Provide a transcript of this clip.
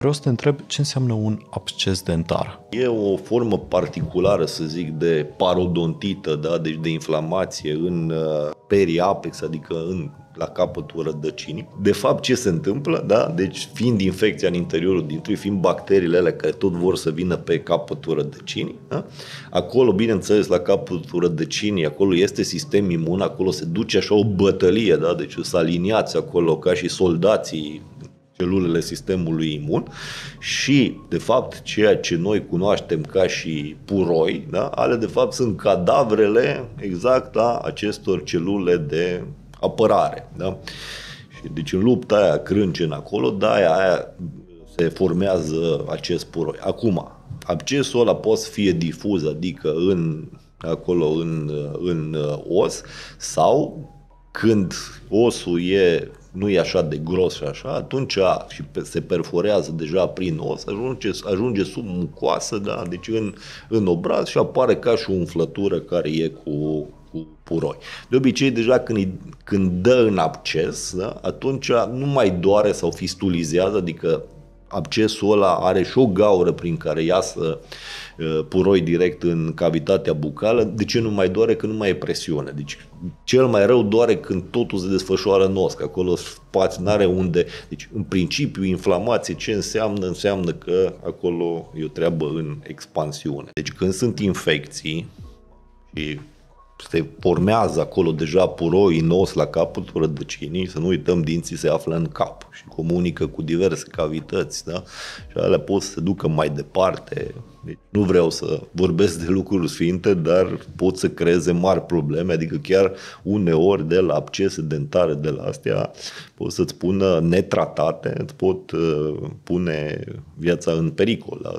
Vreau să te întreb ce înseamnă un absces dentar. E o formă particulară, să zic, de parodontită, da? Deci de inflamație în periapex, adică la capătul rădăcinii. De fapt, ce se întâmplă? Da? Deci fiind infecția în interiorul dintre, fiind bacteriile alea care tot vor să vină pe capătul rădăcinii, da? Acolo, bineînțeles, la capătul rădăcinii, acolo este sistem imun, acolo se duce așa o bătălie, da? Deci sunt aliniați acolo ca și soldații celulele sistemului imun și, de fapt, ceea ce noi cunoaștem ca și puroi, da, ale de fapt sunt cadavrele exact a acestor celule de apărare. Da? Și deci în lupta aia crâncen acolo, aia se formează acest puroi. Acum, abscesul ăla poate să fie difuz, adică acolo în os, sau când osul nu e așa de gros și așa, atunci și se perforează deja prin os, ajunge sub mucoasă, da? Deci în obraz și apare ca și o umflătură care e cu puroi. De obicei, deja când dă în absces, da? Atunci nu mai doare sau fistulizează, adică abscesul ăla are și o gaură prin care iasă puroi direct în cavitatea bucală. De ce nu mai doare? Că nu mai e presiune. Deci cel mai rău doare când totul se desfășoară în os, că acolo spațiu n-are unde. Deci în principiu inflamație ce înseamnă? Înseamnă că acolo e o treabă în expansiune. Deci când sunt infecții și se formează acolo deja puroi în os la capătul rădăcinii, să nu uităm, dinții se află în cap și comunică cu diverse cavități, da? Și alea pot să se ducă mai departe. Deci nu vreau să vorbesc de lucruri sfinte, dar pot să creeze mari probleme, adică chiar uneori de la abscese dentare de la astea pot să-ți pună netratate, îți pot pune viața în pericol. Da?